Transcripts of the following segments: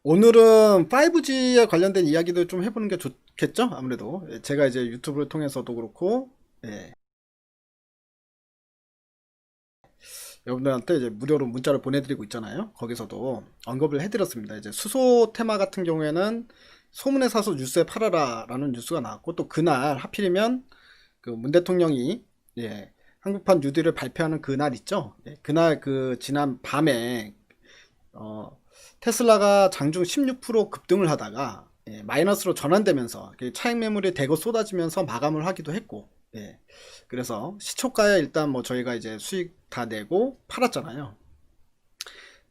오늘은 5G에 관련된 이야기도 좀 해보는 게 좋겠죠? 아무래도 제가 이제 유튜브를 통해서도 그렇고, 예, 여러분들한테 이제 무료로 문자를 보내드리고 있잖아요. 거기서도 언급을 해드렸습니다. 이제 수소 테마 같은 경우에는 소문에 사서 뉴스에 팔아라라는 뉴스가 나왔고, 또 그날 하필이면 그 문 대통령이 예, 한국판 뉴딜을 발표하는 그날 있죠? 예, 그날 그 지난 밤에 테슬라가 장중 16% 급등을 하다가 마이너스로 전환되면서 차익 매물이 대거 쏟아지면서 마감을 하기도 했고, 그래서 시초가에 일단 뭐 저희가 이제 수익 다 내고 팔았잖아요.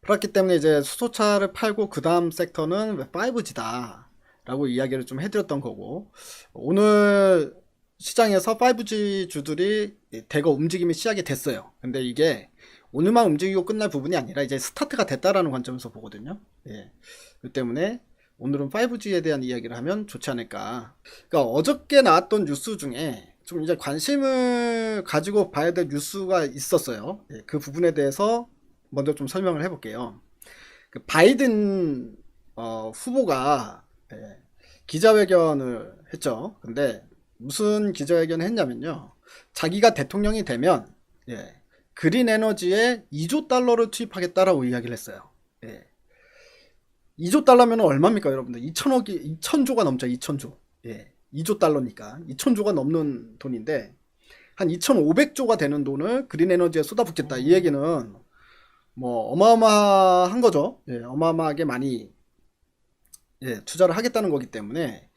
팔았기 때문에 이제 수소차를 팔고 그 다음 섹터는 5G다 라고 이야기를 좀 해드렸던 거고, 오늘 시장에서 5G 주들이 대거 움직임이 시작이 됐어요. 근데 이게 오늘만 움직이고 끝날 부분이 아니라 이제 스타트가 됐다라는 관점에서 보거든요. 그 때문에 오늘은 5G에 대한 이야기를 하면 좋지 않을까. 그러니까 어저께 나왔던 뉴스 중에 좀 이제 관심을 가지고 봐야 될 뉴스가 있었어요. 그 부분에 대해서 먼저 좀 설명을 해볼게요. 그 바이든 후보가 기자회견을 했죠. 근데 무슨 기자회견을 했냐면요. 자기가 대통령이 되면 그린 에너지에 2조 달러를 투입하겠다라고 이야기를 했어요. 2조 달러면 얼마입니까, 여러분들? 2천억이 2천조가 넘죠. 2천조. 2조 달러니까 2천조가 넘는 돈인데 한 2,500조가 되는 돈을 그린 에너지에 쏟아붓겠다. 이 얘기는 뭐 어마어마한 거죠. 어마어마하게 많이 투자를 하겠다는 거기 때문에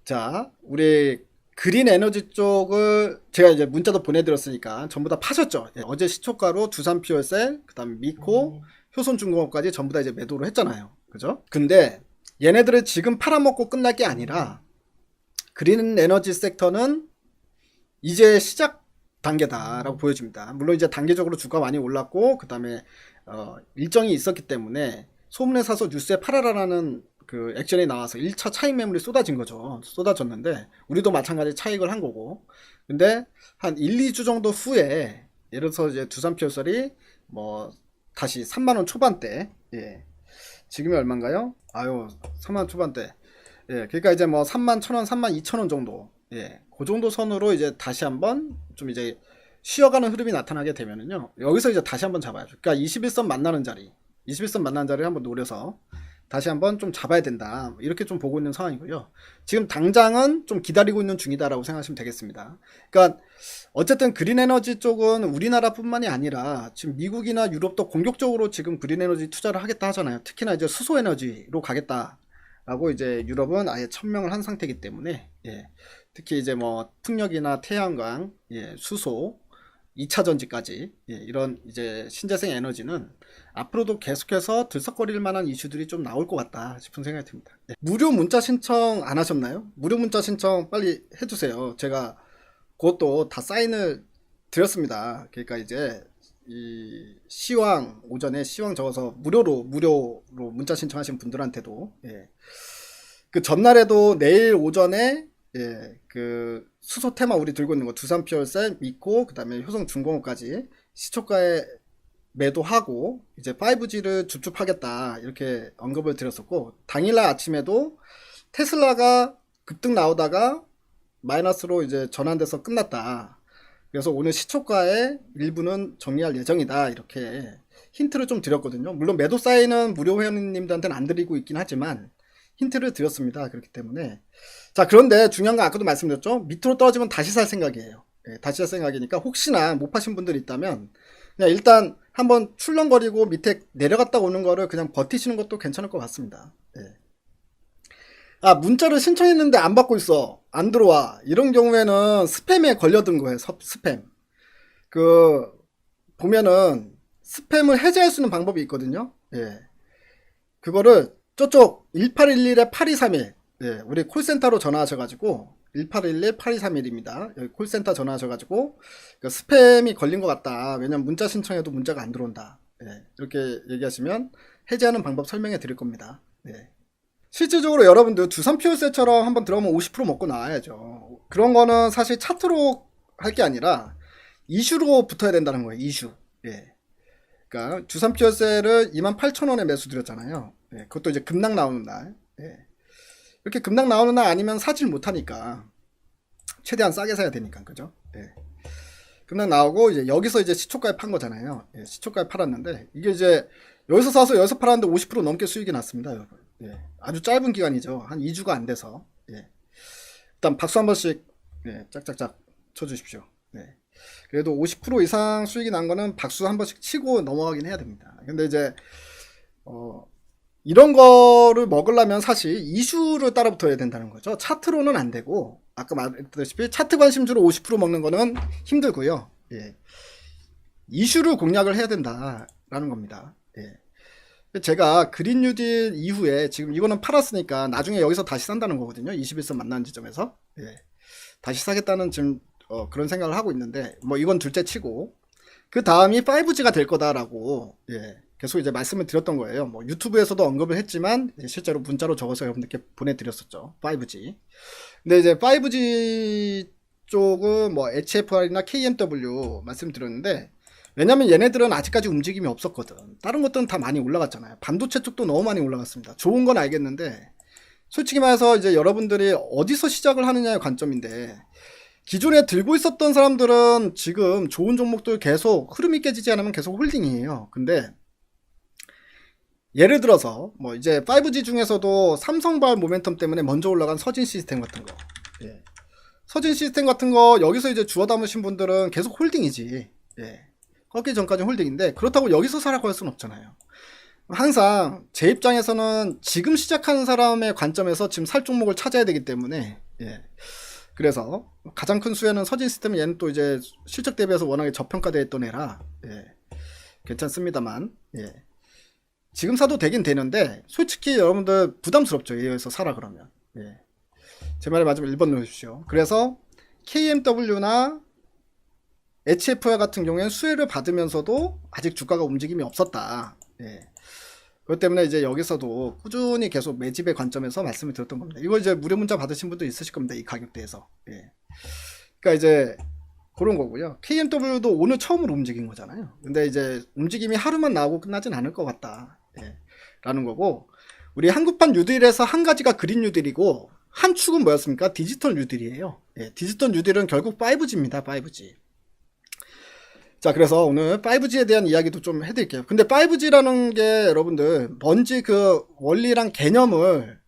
자, 우리 그린 에너지 쪽을 제가 이제 문자도 보내드렸으니까 전부 다 파셨죠. 어제 시초가로 두산 퓨얼셀, 그 다음에 미코, 효손중공업까지 전부 다 이제 매도를 했잖아요. 그죠? 근데 얘네들을 지금 팔아먹고 끝날 게 아니라 그린 에너지 섹터는 이제 시작 단계다라고 보여집니다. 물론 이제 단계적으로 주가 많이 올랐고 그 다음에 일정이 있었기 때문에 소문에 사서 뉴스에 팔아라라는 그 액션이 나와서 1차 차익 매물이 쏟아진 거죠. 쏟아졌는데 우리도 마찬가지 차익을 한 거고. 근데 한 1, 2주 정도 후에 예를 들어서 이제 두산 퓨어설이 뭐 다시 3만 원 초반대. 지금이 얼마인가요? 아유, 3만 원 초반대. 그러니까 이제 뭐 3만 1,000원, 3만 2천원 정도. 그 정도 선으로 이제 다시 한번 좀 이제 쉬어가는 흐름이 나타나게 되면은요. 여기서 이제 다시 한번 잡아야죠. 그러니까 21선 만나는 자리. 21선 만나는 자리를 한번 노려서 다시 한번 좀 잡아야 된다. 이렇게 좀 보고 있는 상황이고요. 지금 당장은 좀 기다리고 있는 중이다라고 생각하시면 되겠습니다. 그러니까 어쨌든 그린 에너지 쪽은 우리나라뿐만이 아니라 지금 미국이나 유럽도 공격적으로 지금 그린 에너지 투자를 하겠다 하잖아요. 특히나 이제 수소 에너지로 가겠다라고 이제 유럽은 아예 천명을 한 상태이기 때문에 특히 이제 뭐 풍력이나 태양광, 수소 2차 전지까지 이런 이제 신재생 에너지는 앞으로도 계속해서 들썩거릴 만한 이슈들이 좀 나올 것 같다 싶은 생각이 듭니다. 무료 문자 신청 안 하셨나요? 무료 문자 신청 빨리 해주세요. 제가 그것도 다 사인을 드렸습니다. 그러니까 이제 이 시황 오전에 시황 적어서 무료로 문자 신청하신 분들한테도 그 전날에도 내일 오전에 그 수소 테마 우리 들고 있는 거 두산 퓨얼셀, 미코, 그 다음에 효성중공업까지 시초가에 매도하고 이제 5G를 줍줍하겠다 이렇게 언급을 드렸었고, 당일날 아침에도 테슬라가 급등 나오다가 마이너스로 이제 전환돼서 끝났다. 그래서 오늘 시초가에 일부는 정리할 예정이다 이렇게 힌트를 좀 드렸거든요. 물론 매도 사인은 무료 회원님들한테는 안 드리고 있긴 하지만 힌트를 드렸습니다. 그렇기 때문에 자, 그런데 중요한 건 아까도 말씀드렸죠. 밑으로 떨어지면 다시 살 생각이에요. 다시 살 생각이니까 혹시나 못 파신 분들이 있다면 그냥 일단 한번 출렁거리고 밑에 내려갔다 오는 거를 그냥 버티시는 것도 괜찮을 것 같습니다. 아, 문자를 신청했는데 안 받고 있어, 안 들어와, 이런 경우에는 스팸에 걸려든 거예요. 스팸. 그 보면은 스팸을 해제할 수 있는 방법이 있거든요. 그거를 저쪽 1811-8231 우리 콜센터로 전화하셔가지고 1811-8231입니다. 여기 콜센터 전화하셔가지고 그 스팸이 걸린 것 같다. 왜냐면 문자 신청해도 문자가 안 들어온다. 이렇게 얘기하시면 해제하는 방법 설명해 드릴 겁니다. 실질적으로 여러분들 두산 퓨어셀처럼 한번 들어가면 50% 먹고 나와야죠. 그런 거는 사실 차트로 할 게 아니라 이슈로 붙어야 된다는 거예요. 이슈. 그러니까 두산 퓨어셀을 28,000원에 매수 드렸잖아요. 예, 그것도 이제 급락 나오는 날. 예. 이렇게 급락 나오는 날 아니면 사질 못하니까 최대한 싸게 사야 되니까, 그죠? 예. 급락 나오고 이제 여기서 이제 시초가에 판 거잖아요. 예, 시초가에 팔았는데 이게 이제 여기서 사서 여기서 팔았는데 50% 넘게 수익이 났습니다, 여러분. 예, 아주 짧은 기간이죠. 한 2주가 안 돼서. 예. 일단 박수 한 번씩 예, 짝짝짝 쳐주십시오. 네. 그래도 50% 이상 수익이 난 거는 박수 한 번씩 치고 넘어가긴 해야 됩니다. 근데 이제 이런 거를 먹으려면 사실 이슈를 따라 붙어야 된다는 거죠. 차트로는 안 되고 아까 말했다시피 차트 관심주로 50% 먹는 거는 힘들고요. 예. 이슈를 공략을 해야 된다라는 겁니다. 예. 제가 그린 뉴딜 이후에 지금 이거는 팔았으니까 나중에 여기서 다시 산다는 거거든요. 21선 만나는 지점에서. 예. 다시 사겠다는 지금 그런 생각을 하고 있는데 뭐 이건 둘째 치고 그 다음이 5G가 될 거다라고 예. 계속 이제 말씀을 드렸던 거예요. 뭐 유튜브에서도 언급을 했지만 실제로 문자로 적어서 여러분들께 보내드렸었죠. 5G. 근데 이제 5G 쪽은 뭐 HFR이나 KMW 말씀드렸는데 왜냐면 얘네들은 아직까지 움직임이 없었거든. 다른 것들은 다 많이 올라갔잖아요. 반도체 쪽도 너무 많이 올라갔습니다. 좋은 건 알겠는데 솔직히 말해서 이제 여러분들이 어디서 시작을 하느냐의 관점인데 기존에 들고 있었던 사람들은 지금 좋은 종목들 계속 흐름이 깨지지 않으면 계속 홀딩이에요. 근데 예를 들어서 뭐 이제 5G 중에서도 삼성발 모멘텀 때문에 먼저 올라간 서진 시스템 같은 거, 예. 서진 시스템 같은 거 여기서 이제 주워 담으신 분들은 계속 홀딩이지. 예. 꺾기 전까지 홀딩인데 그렇다고 여기서 사라고 할 수는 없잖아요. 항상 제 입장에서는 지금 시작하는 사람의 관점에서 지금 살 종목을 찾아야 되기 때문에 예. 그래서 가장 큰 수혜는 서진 시스템은 얘는 또 이제 실적 대비해서 워낙에 저평가되어 있던 애라 예. 괜찮습니다만 예. 지금 사도 되긴 되는데 솔직히 여러분들 부담스럽죠. 여기서 사라 그러면 예. 제 말에 맞으면 1번 넣으십시오. 그래서 KMW나 HFR 같은 경우에는 수혜를 받으면서도 아직 주가가 움직임이 없었다. 예. 그것 때문에 이제 여기서도 꾸준히 계속 매집의 관점에서 말씀을 드렸던 겁니다. 이거 이제 무료 문자 받으신 분도 있으실 겁니다. 이 가격대에서. 예. 그러니까 이제 그런 거고요. KMW도 오늘 처음으로 움직인 거잖아요. 근데 이제 움직임이 하루만 나오고 끝나진 않을 것 같다. 예. 라는 거고 우리 한국판 뉴딜에서 한 가지가 그린 뉴딜이고 한 축은 뭐였습니까? 디지털 뉴딜이에요. 예. 디지털 뉴딜은 결국 5G입니다. 5G. 자, 그래서 오늘 5G에 대한 이야기도 좀 해드릴게요. 근데 5G라는 게 여러분들 뭔지 그 원리랑 개념을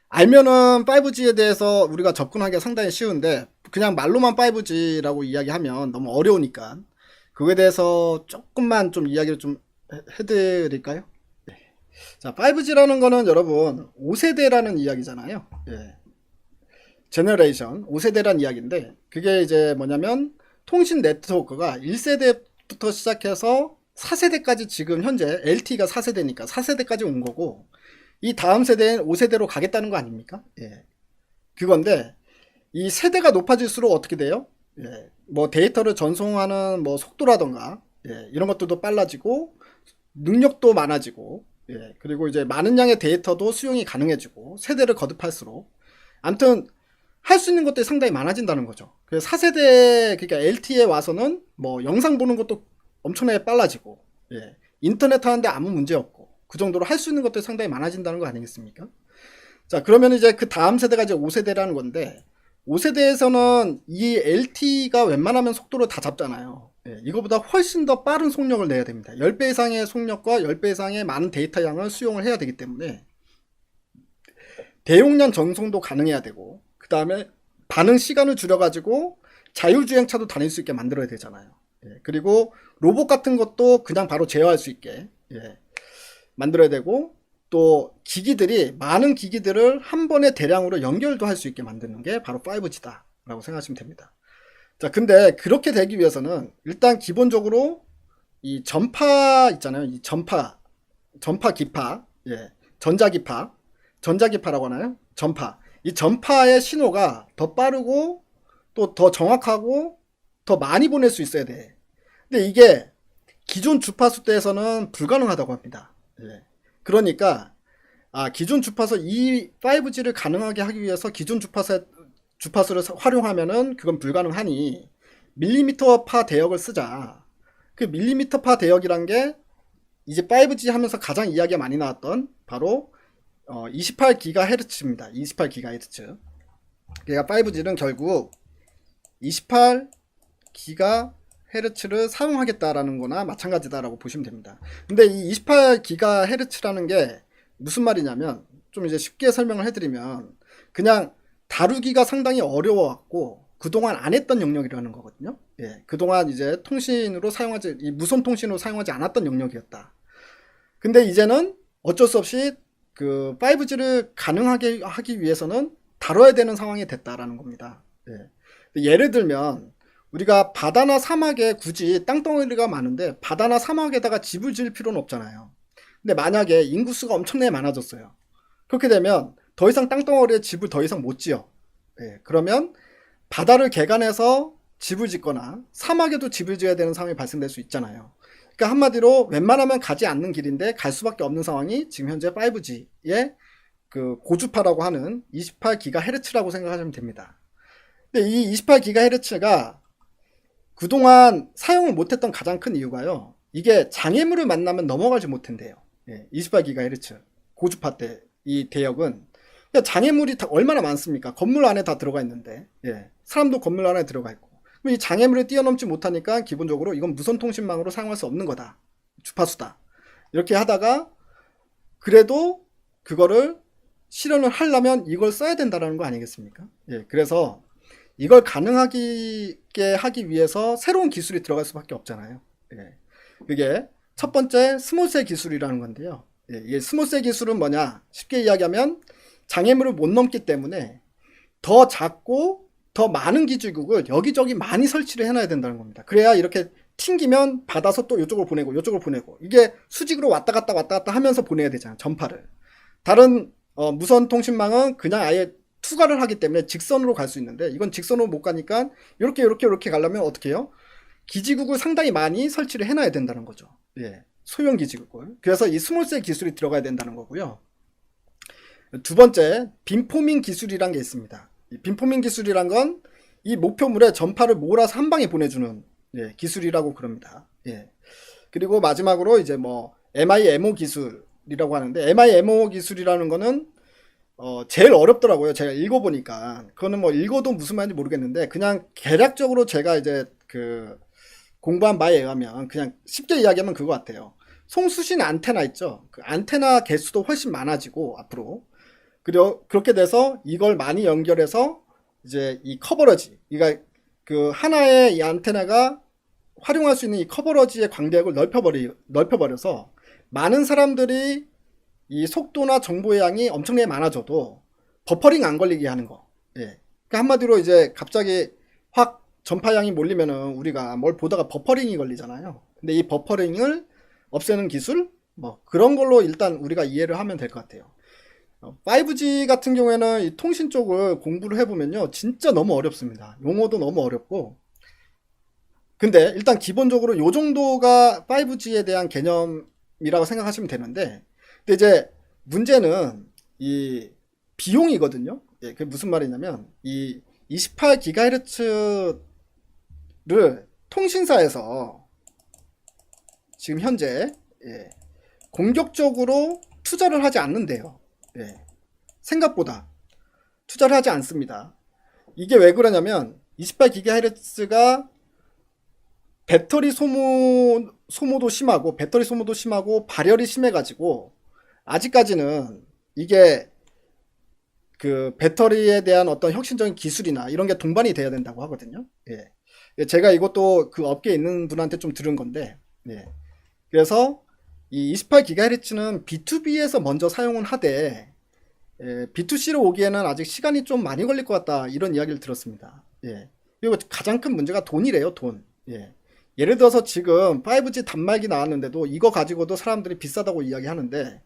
알면은 5G에 대해서 우리가 접근하기가 상당히 쉬운데 그냥 말로만 5G라고 이야기하면 너무 어려우니까 그거에 대해서 조금만 좀 이야기를 좀 해드릴까요? 네. 자, 5G라는 거는 여러분 5세대라는 이야기잖아요. 예. 제너레이션 5세대라는 이야기인데 그게 이제 뭐냐면 통신 네트워크가 1세대부터 시작해서 4세대까지 지금 현재 LTE가 4세대니까 4세대까지 온 거고 이 다음 세대는 5세대로 가겠다는 거 아닙니까? 예. 그건데 이 세대가 높아질수록 어떻게 돼요? 예. 뭐 데이터를 전송하는 뭐 속도라던가 예. 이런 것들도 빨라지고 능력도 많아지고 예. 그리고 이제 많은 양의 데이터도 수용이 가능해지고 세대를 거듭할수록 아무튼 할 수 있는 것들이 상당히 많아진다는 거죠. 그래서 4세대 그러니까 LTE에 와서는 뭐 영상 보는 것도 엄청나게 빨라지고 예. 인터넷 하는데 아무 문제 없고 그 정도로 할 수 있는 것들이 상당히 많아진다는 거 아니겠습니까? 자, 그러면 이제 그 다음 세대가 이제 5세대라는 건데 5세대에서는 이 LTE가 웬만하면 속도를 다 잡잖아요. 예. 이거보다 훨씬 더 빠른 속력을 내야 됩니다. 10배 이상의 속력과 10배 이상의 많은 데이터 양을 수용을 해야 되기 때문에 대용량 전송도 가능해야 되고 그 다음에 반응 시간을 줄여가지고 자율주행차도 다닐 수 있게 만들어야 되잖아요. 예. 그리고 로봇 같은 것도 그냥 바로 제어할 수 있게 예. 만들어야 되고 또 기기들이 많은 기기들을 한 번에 대량으로 연결도 할 수 있게 만드는 게 바로 5G다 라고 생각하시면 됩니다. 자, 근데 그렇게 되기 위해서는 일단 기본적으로 이 전파 있잖아요. 이 전파 기파 예. 전자기파라고 하나요? 전파. 이 전파의 신호가 더 빠르고 또 더 정확하고 더 많이 보낼 수 있어야 돼. 근데 이게 기존 주파수 때에서는 불가능하다고 합니다. 예. 그러니까 기존 주파수 이 5G를 가능하게 하기 위해서 기존 주파수를 활용하면은 그건 불가능하니 밀리미터파 대역을 쓰자. 그 밀리미터파 대역이란 게 이제 5G 하면서 가장 이야기가 많이 나왔던 바로 28GHz입니다. 28GHz. 그러니까 5G는 결국 28GHz를 사용하겠다라는 거나 마찬가지다라고 보시면 됩니다. 근데 이 28GHz라는 게 무슨 말이냐면, 좀 이제 쉽게 설명을 해드리면, 그냥 다루기가 상당히 어려워갖고 그동안 안 했던 영역이라는 거거든요. 예, 그동안 이제 통신으로 사용하지, 이 무선 통신으로 사용하지 않았던 영역이었다. 근데 이제는 어쩔 수 없이 그 5G를 가능하게 하기 위해서는 다뤄야 되는 상황이 됐다라는 겁니다. 예. 예를 들면 우리가 바다나 사막에 굳이 땅덩어리가 많은데 바다나 사막에다가 집을 지을 필요는 없잖아요. 근데 만약에 인구수가 엄청나게 많아졌어요. 그렇게 되면 더 이상 땅덩어리에 집을 더 이상 못 지어. 예. 그러면 바다를 개간해서 집을 짓거나 사막에도 집을 지어야 되는 상황이 발생될 수 있잖아요. 그러니까 한마디로 웬만하면 가지 않는 길인데 갈 수밖에 없는 상황이 지금 현재 5G의 그 고주파라고 하는 28GHz라고 생각하시면 됩니다. 근데 이 28GHz가 그동안 사용을 못했던 가장 큰 이유가요, 이게 장애물을 만나면 넘어가지 못한대요. 예, 28GHz 고주파 때 이 대역은, 그러니까 장애물이 얼마나 많습니까? 건물 안에 다 들어가 있는데, 예, 사람도 건물 안에 들어가 있고, 이 장애물을 뛰어넘지 못하니까 기본적으로 이건 무선통신망으로 사용할 수 없는 거다, 주파수다, 이렇게 하다가 그래도 그거를 실현을 하려면 이걸 써야 된다는 거 아니겠습니까? 예, 그래서 이걸 가능하게 하기 위해서 새로운 기술이 들어갈 수밖에 없잖아요. 예, 그게 첫 번째 스몰셀 기술이라는 건데요. 예, 이 스몰셀 기술은 뭐냐? 쉽게 이야기하면 장애물을 못 넘기 때문에 더 작고 더 많은 기지국을 여기저기 많이 설치를 해놔야 된다는 겁니다. 그래야 이렇게 튕기면 받아서 또 이쪽으로 보내고 이쪽으로 보내고, 이게 수직으로 왔다 갔다 하면서 보내야 되잖아요, 전파를. 다른 무선 통신망은 그냥 아예 투과를 하기 때문에 직선으로 갈 수 있는데, 이건 직선으로 못 가니까 이렇게 가려면 어떻게 해요? 기지국을 상당히 많이 설치를 해놔야 된다는 거죠. 예, 소형 기지국을. 그래서 이 스몰셀 기술이 들어가야 된다는 거고요. 두 번째, 빔포밍 기술이란 게 있습니다. 이 빔포밍 기술이란 건 이 목표물에 전파를 몰아서 한 방에 보내주는, 예, 기술이라고 그럽니다. 예. 그리고 마지막으로 이제 뭐 MIMO 기술이라고 하는데, MIMO 기술이라는 거는 제일 어렵더라고요. 제가 읽어보니까. 그거는 뭐 읽어도 무슨 말인지 모르겠는데, 그냥 개략적으로 제가 이제 그 공부한 바에 의하면 그냥 쉽게 이야기하면 그거 같아요. 송수신 안테나 있죠. 그 안테나 개수도 훨씬 많아지고 앞으로, 그리고 그렇게 돼서 이걸 많이 연결해서 이제 이 커버러지, 그러니까 그 하나의 이 안테나가 활용할 수 있는 이 커버러지의 광대역을 넓혀버려서 많은 사람들이 이 속도나 정보의 양이 엄청나게 많아져도 버퍼링 안 걸리게 하는 거. 예. 그러니까 한마디로 이제 갑자기 확 전파량이 몰리면은 우리가 뭘 보다가 버퍼링이 걸리잖아요. 근데 이 버퍼링을 없애는 기술, 뭐 그런 걸로 일단 우리가 이해를 하면 될 것 같아요. 5G 같은 경우에는 이 통신 쪽을 공부를 해보면요, 진짜 너무 어렵습니다. 용어도 너무 어렵고. 근데 일단 기본적으로 요 정도가 5G에 대한 개념이라고 생각하시면 되는데, 근데 이제 문제는 이 비용이거든요. 예, 그게 무슨 말이냐면, 이 28GHz를 통신사에서 지금 현재, 예, 공격적으로 투자를 하지 않는데요. 예, 생각보다 투자를 하지 않습니다. 이게 왜 그러냐면 28GHz가 배터리 소모도 심하고 발열이 심해가지고 아직까지는 이게 그 배터리에 대한 어떤 혁신적인 기술이나 이런 게 동반이 돼야 된다고 하거든요. 예. 제가 이것도 그 업계에 있는 분한테 좀 들은 건데, 예. 그래서 이 28GHz는 B2B에서 먼저 사용은 하되, 예, B2C로 오기에는 아직 시간이 좀 많이 걸릴 것 같다, 이런 이야기를 들었습니다. 예. 그리고 가장 큰 문제가 돈이래요, 돈. 예. 예를 들어서 지금 5G 단말기 나왔는데도 이거 가지고도 사람들이 비싸다고 이야기하는데,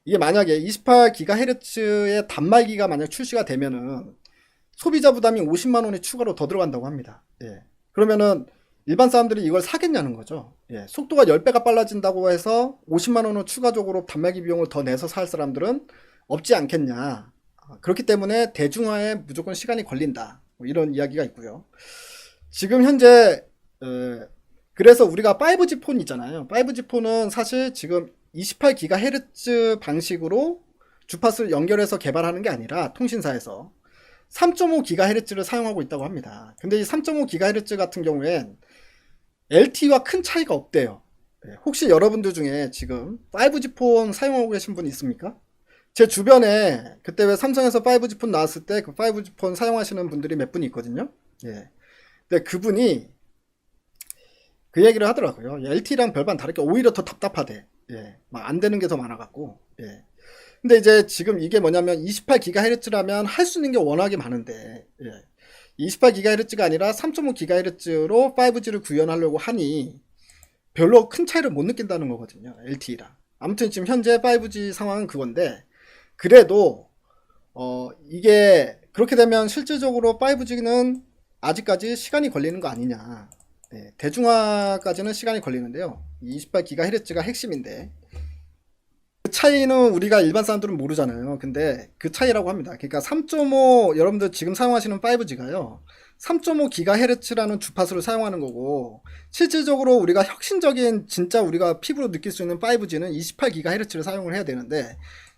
이게 만약에 28GHz의 단말기가 만약 출시가 되면은 소비자 부담이 50만 원이 추가로 더 들어간다고 합니다. 예. 그러면은 일반 사람들이 이걸 사겠냐는 거죠. 예. 속도가 10배가 빨라진다고 해서 50만 원을 추가적으로 단말기 비용을 더 내서 살 사람들은 없지 않겠냐. 그렇기 때문에 대중화에 무조건 시간이 걸린다, 뭐 이런 이야기가 있고요. 지금 현재 그래서 우리가 5G 폰 있잖아요. 5G 폰은 사실 지금 28GHz 방식으로 주파수를 연결해서 개발하는 게 아니라 통신사에서 3.5GHz를 사용하고 있다고 합니다. 근데 이 3.5GHz 같은 경우엔 LTE와 큰 차이가 없대요. 혹시 여러분들 중에 지금 5G 폰 사용하고 계신 분 있습니까? 제 주변에 그때 왜 삼성에서 5G 폰 나왔을 때 그 5G 폰 사용하시는 분들이 몇 분 있거든요. 예. 근데 그분이 그 얘기를 하더라고요. LTE랑 별반 다르게 오히려 더 답답하대. 예. 막 안 되는 게 더 많아갖고. 예. 근데 이제 지금 이게 뭐냐면 28GHz라면 할 수 있는 게 워낙에 많은데, 예. 28GHz가 아니라 3.5GHz로 5G를 구현하려고 하니 별로 큰 차이를 못 느낀다는 거거든요. LTE랑. 아무튼 지금 현재 5G 상황은 그건데, 그래도 이게 그렇게 되면 실질적으로 5G는 아직까지 시간이 걸리는 거 아니냐. 네, 대중화까지는 시간이 걸리는데요. 28GHz가 핵심인데 그 차이는 우리가 일반 사람들은 모르잖아요. 근데 그 차이라고 합니다. 그러니까 3.5 여러분들 지금 사용하시는 5G가요. 3.5GHz라는 주파수를 사용하는 거고 실질적으로 우리가 혁신적인 진짜 우리가 피부로 느낄 수 있는 5G는 28GHz를 사용을 해야 되는데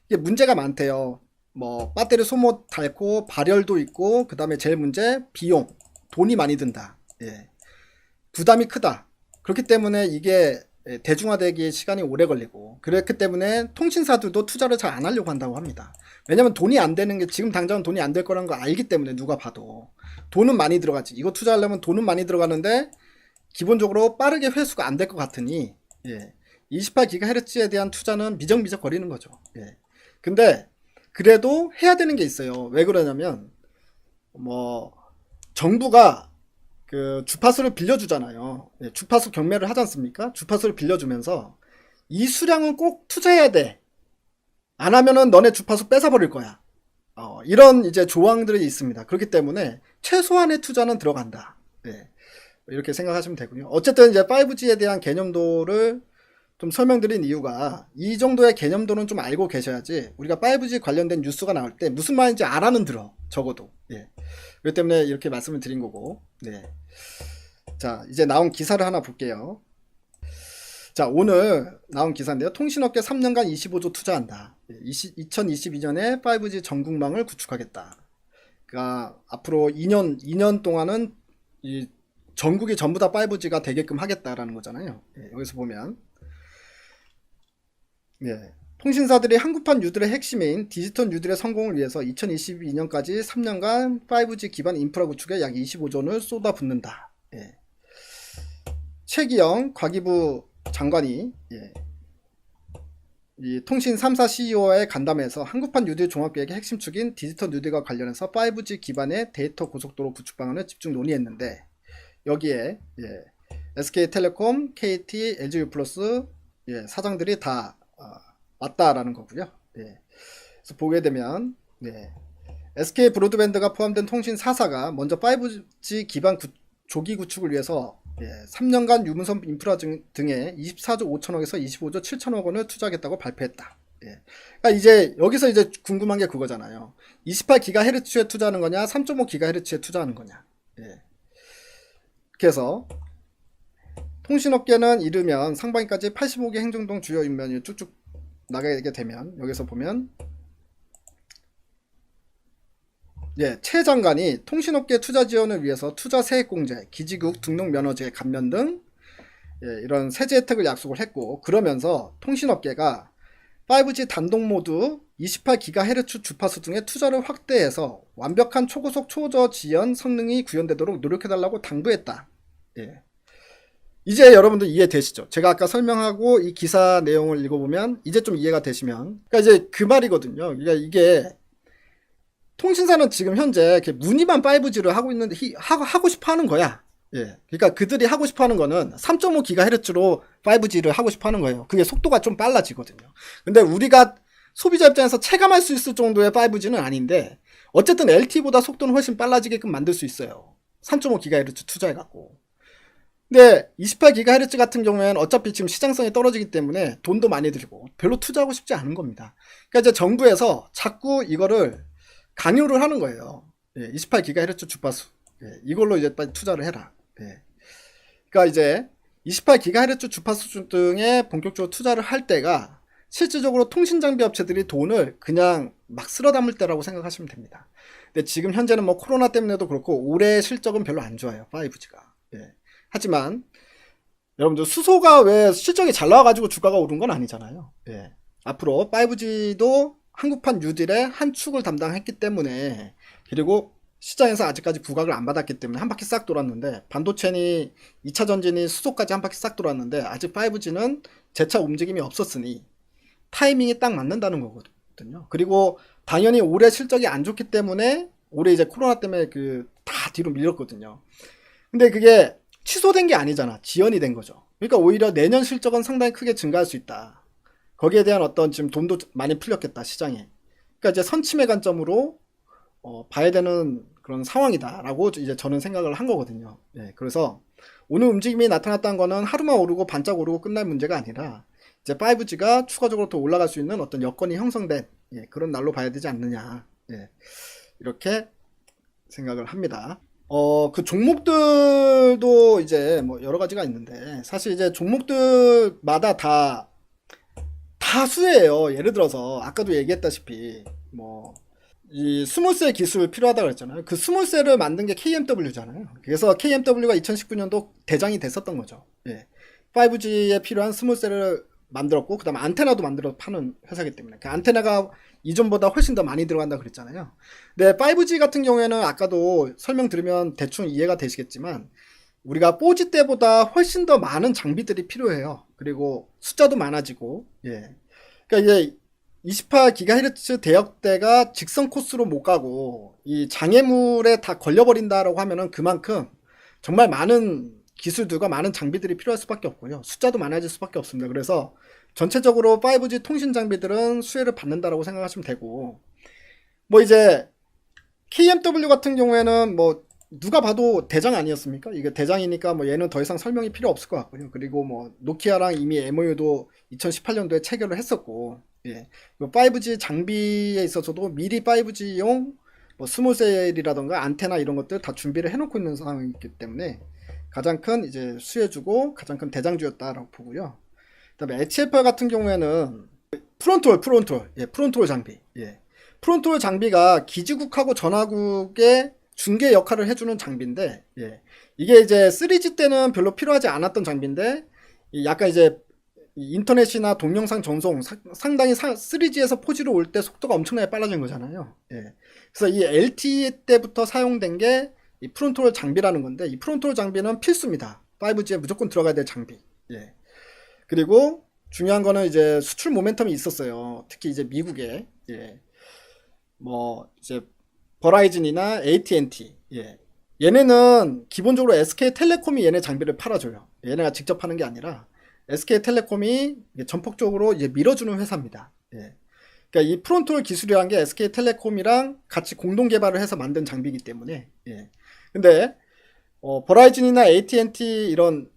이게 문제가 많대요. 뭐 배터리 소모 닳고 발열도 있고 그 다음에 제일 문제 비용 돈이 많이 든다. 예. 부담이 크다. 그렇기 때문에 이게 대중화되기에 시간이 오래 걸리고 그렇기 때문에 통신사들도 투자를 잘 안 하려고 한다고 합니다. 왜냐면 돈이 안 되는 게 지금 당장은 돈이 안 될 거라는 거 알기 때문에 누가 봐도 돈은 많이 들어가지. 이거 투자하려면 돈은 많이 들어가는데 기본적으로 빠르게 회수가 안 될 것 같으니 예. 28GHz에 대한 투자는 미적미적 거리는 거죠. 예. 근데 그래도 해야 되는 게 있어요. 왜 그러냐면 뭐 정부가 그 주파수를 빌려주잖아요. 예, 주파수 경매를 하지 않습니까? 주파수를 빌려주면서 이 수량은 꼭 투자해야 돼. 안 하면은 너네 주파수 뺏어버릴 거야. 이런 이제 조항들이 있습니다. 그렇기 때문에 최소한의 투자는 들어간다. 예, 이렇게 생각하시면 되고요. 어쨌든 이제 5G에 대한 개념도를 좀 설명드린 이유가 이 정도의 개념도는 좀 알고 계셔야지 우리가 5G 관련된 뉴스가 나올 때 무슨 말인지 알아는 들어. 적어도. 예. 그렇기 때문에 이렇게 말씀을 드린 거고. 네. 자, 이제 나온 기사를 하나 볼게요. 자, 오늘 나온 기사인데요. 통신업계 3년간 25조 투자한다. 2022년에 5G 전국망을 구축하겠다. 그러니까 앞으로 2년 동안은 이 전국이 전부 다 5G가 되게끔 하겠다라는 거잖아요. 예, 여기서 보면 예. 통신사들이 한국판 뉴딜의 핵심인 디지털 뉴딜의 성공을 위해서 2022년까지 3년간 5G 기반 인프라 구축에 약 25조 원을 쏟아붓는다. 예. 최기영 과기부 장관이 예. 이 통신 3사 CEO와의 간담회에서 한국판 뉴딜 종합계획의 핵심 축인 디지털 뉴딜과 관련해서 5G 기반의 데이터 고속도로 구축 방안을 집중 논의했는데 여기에 예. SK텔레콤, KT, LG유플러스 예. 사장들이 다 맞다라는 거고요. 예. 그래서 보게 되면 네. SK 브로드밴드가 포함된 통신 4사가 먼저 5G 기반 조기 구축을 위해서 예. 3년간 유무선 인프라 등에 24조 5천억에서 25조 7천억 원을 투자하겠다고 발표했다. 예. 그러니까 이제 여기서 이제 궁금한 게 그거잖아요. 28GHz에 투자하는 거냐, 3.5GHz에 투자하는 거냐. 예. 그래서 통신업계는 이르면 상반기까지 85개 행정동 주요 인면이 쭉쭉 나가게 되면 여기서 보면 예, 최 장관이 통신업계 투자 지원을 위해서 투자 세액공제, 기지국 등록 면허제 감면 등 예, 이런 세제 혜택을 약속을 했고 그러면서 통신업계가 5G 단독 모드 28GHz 주파수 등의 투자를 확대해서 완벽한 초고속 초저 지연 성능이 구현되도록 노력해달라고 당부했다. 예. 이제 여러분들 이해되시죠? 제가 아까 설명하고 이 기사 내용을 읽어보면 이제 좀 이해가 되시면 그러니까 이제 그 말이거든요. 그러니까 이게 통신사는 지금 현재 무늬만 5G를 하고 있는데 하고 싶어 하는 거야. 예. 그러니까 그들이 하고 싶어 하는 거는 3.5GHz로 5G를 하고 싶어 하는 거예요. 그게 속도가 좀 빨라지거든요. 근데 우리가 소비자 입장에서 체감할 수 있을 정도의 5G는 아닌데 어쨌든 LTE보다 속도는 훨씬 빨라지게끔 만들 수 있어요. 3.5GHz 투자해갖고. 근데 28GHz 같은 경우에는 어차피 지금 시장성이 떨어지기 때문에 돈도 많이 들고 별로 투자하고 싶지 않은 겁니다. 그러니까 이제 정부에서 자꾸 이거를 강요를 하는 거예요. 예, 28GHz 주파수. 예, 이걸로 이제 빨리 투자를 해라. 예. 그러니까 이제 28GHz 주파수 등에 본격적으로 투자를 할 때가 실질적으로 통신장비 업체들이 돈을 그냥 막 쓸어 담을 때라고 생각하시면 됩니다. 근데 지금 현재는 뭐 코로나 때문에도 그렇고 올해 실적은 별로 안 좋아요. 5G가. 예. 하지만 여러분들 수소가 왜 실적이 잘 나와가지고 주가가 오른 건 아니잖아요. 예. 앞으로 5G도 한국판 뉴딜의 한 축을 담당했기 때문에, 그리고 시장에서 아직까지 부각을 안 받았기 때문에 한 바퀴 싹 돌았는데, 반도체니 2차 전지니 수소까지 한 바퀴 싹 돌았는데 아직 5G는 재차 움직임이 없었으니 타이밍이 딱 맞는다는 거거든요. 그리고 당연히 올해 실적이 안 좋기 때문에 올해 이제 코로나 때문에 그 다 뒤로 밀렸거든요. 근데 그게 취소된 게 아니잖아. 지연이 된 거죠. 그러니까 오히려 내년 실적은 상당히 크게 증가할 수 있다. 거기에 대한 어떤 지금 돈도 많이 풀렸겠다, 시장에. 그러니까 이제 선침의 관점으로 봐야 되는 그런 상황이다라고 이제 저는 생각을 한 거거든요. 예, 그래서 오늘 움직임이 나타났다는 거는 하루만 오르고 반짝 오르고 끝날 문제가 아니라 이제 5G가 추가적으로 더 올라갈 수 있는 어떤 여건이 형성된, 예, 그런 날로 봐야 되지 않느냐. 예, 이렇게 생각을 합니다. 그 종목들도 이제 뭐 여러 가지가 있는데, 사실 이제 종목들마다 다 수혜예요. 예를 들어서 아까도 얘기했다시피 뭐 이 스몰셀 기술 필요하다고 그랬잖아요. 그 스몰셀을 만든 게 KMW잖아요. 그래서 KMW가 2019년도 대장이 됐었던 거죠. 예. 5G에 필요한 스몰셀을 만들었고, 그 다음에 안테나도 만들어 파는 회사이기 때문에 그 안테나가 이전보다 훨씬 더 많이 들어간다 그랬잖아요. 근데 5G 같은 경우에는 아까도 설명 들으면 대충 이해가 되시겠지만, 우리가 4G 때보다 훨씬 더 많은 장비들이 필요해요. 그리고 숫자도 많아지고, 예. 그러니까 이제 28GHz 대역대가 직선 코스로 못 가고 이 장애물에 다 걸려버린다라고 하면은 그만큼 정말 많은 기술들과 많은 장비들이 필요할 수밖에 없고요. 숫자도 많아질 수밖에 없습니다. 그래서 전체적으로 5G 통신 장비들은 수혜를 받는다라고 생각하시면 되고, 뭐 이제 KMW 같은 경우에는 뭐 누가 봐도 대장 아니었습니까? 이게 대장이니까 뭐 얘는 더 이상 설명이 필요 없을 것 같고요. 그리고 뭐 노키아랑 이미 MOU도 2018년도에 체결을 했었고, 예. 5G 장비에 있어서도 미리 5G용 뭐 스몰셀이라던가 안테나 이런 것들 다 준비를 해놓고 있는 상황이기 때문에 가장 큰 이제 수혜주고 가장 큰 대장주였다라고 보고요. 그다음에 HFR 같은 경우에는 프론트롤 장비, 예. 프론트롤 장비가 기지국하고 전화국의 중개 역할을 해주는 장비인데, 예. 이게 이제 3G 때는 별로 필요하지 않았던 장비인데, 약간 이제 인터넷이나 동영상 전송 상당히 3G에서 4G로 올 때 속도가 엄청나게 빨라진 거잖아요. 예. 그래서 이 LTE 때부터 사용된 게 이 프론트롤 장비라는 건데, 이 프론트롤 장비는 필수입니다. 5G에 무조건 들어가야 될 장비. 예. 그리고 중요한 거는 이제 수출 모멘텀이 있었어요. 특히 이제 미국에, 예. 뭐 이제 버라이즌이나 AT&T, 예. 얘네는 기본적으로 SK텔레콤이 얘네 장비를 팔아줘요. 얘네가 직접 하는 게 아니라 SK텔레콤이 전폭적으로 이제 밀어주는 회사입니다. 예. 그러니까 이 프론트롤 기술이라는 게 SK텔레콤이랑 같이 공동 개발을 해서 만든 장비이기 때문에, 예. 근데 버라이즌이나 AT&T 이런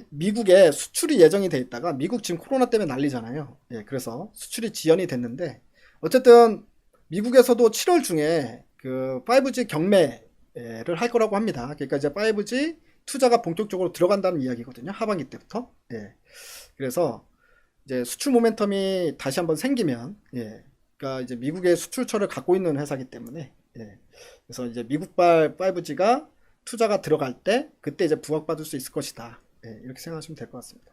미국에 수출이 예정이 돼 있다가 미국 지금 코로나 때문에 난리잖아요. 예. 그래서 수출이 지연이 됐는데, 어쨌든 미국에서도 7월 중에 그 5G 경매를 할 거라고 합니다. 그러니까 이제 5G 투자가 본격적으로 들어간다는 이야기거든요. 하반기 때부터. 예. 그래서 이제 수출 모멘텀이 다시 한번 생기면, 예. 그러니까 이제 미국의 수출처를 갖고 있는 회사이기 때문에, 예. 그래서 이제 미국발 5G가 투자가 들어갈 때 그때 이제 부각받을 수 있을 것이다. 예. 이렇게 생각하시면 될 것 같습니다.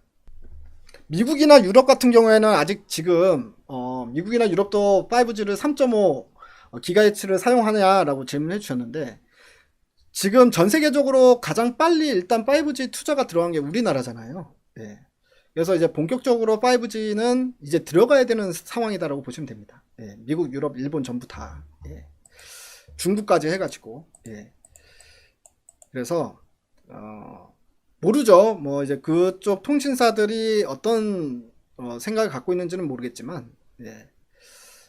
미국이나 유럽 같은 경우에는 아직 지금 미국이나 유럽도 5G를 3.5 기가헤르츠를 사용하냐라고 질문해 주셨는데, 지금 전 세계적으로 가장 빨리 일단 5G 투자가 들어간 게 우리나라잖아요. 예. 그래서 이제 본격적으로 5G는 이제 들어가야 되는 상황이다라고 보시면 됩니다. 예. 미국, 유럽, 일본 전부 다. 예. 중국까지 해가지고. 예. 그래서 모르죠. 뭐 이제 그쪽 통신사들이 어떤 생각을 갖고 있는지는 모르겠지만, 예.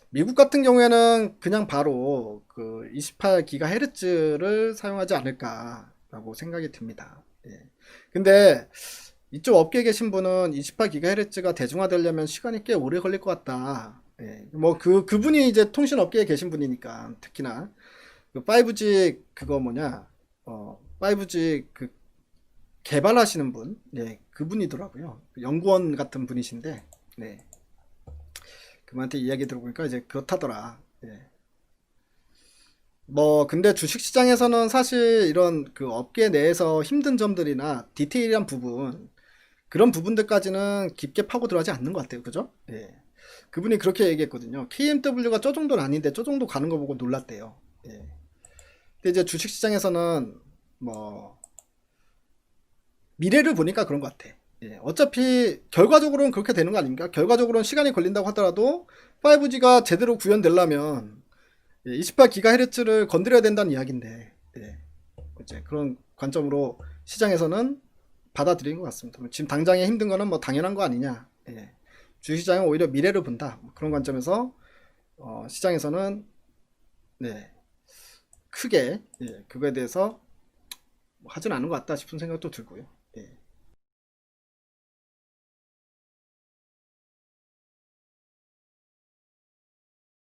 미국 같은 경우에는 그냥 바로 그 28GHz를 사용하지 않을까라고 생각이 듭니다. 예. 근데 이쪽 업계에 계신 분은 28GHz가 대중화되려면 시간이 꽤 오래 걸릴 것 같다. 예. 뭐 그분이 이제 통신 업계에 계신 분이니까, 특히나 그 5G 그거 뭐냐, 5G 그 개발하시는 분, 네, 그분이더라고요. 연구원 같은 분이신데, 네, 그분한테 이야기 들어보니까 이제 그렇다더라. 예. 뭐 근데 주식시장에서는 사실 이런 그 업계 내에서 힘든 점들이나 디테일한 부분, 그런 부분들까지는 깊게 파고 들어가지 않는 것 같아요. 그죠? 예. 그분이 그렇게 얘기했거든요. KMW가 저 정도는 아닌데 저 정도 가는 거 보고 놀랐대요. 예. 근데 이제 주식시장에서는 뭐 미래를 보니까 그런 것 같아. 예. 어차피 결과적으로는 그렇게 되는 거 아닙니까? 결과적으로는 시간이 걸린다고 하더라도 5G가 제대로 구현되려면 28GHz를 건드려야 된다는 이야기인데, 예. 이제 그런 관점으로 시장에서는 받아들인 것 같습니다. 지금 당장에 힘든 거는 뭐 당연한 거 아니냐. 예. 주식시장은 오히려 미래를 본다. 뭐 그런 관점에서 시장에서는 네, 크게 그거에 대해서 하진 않은 것 같다 싶은 생각도 들고요.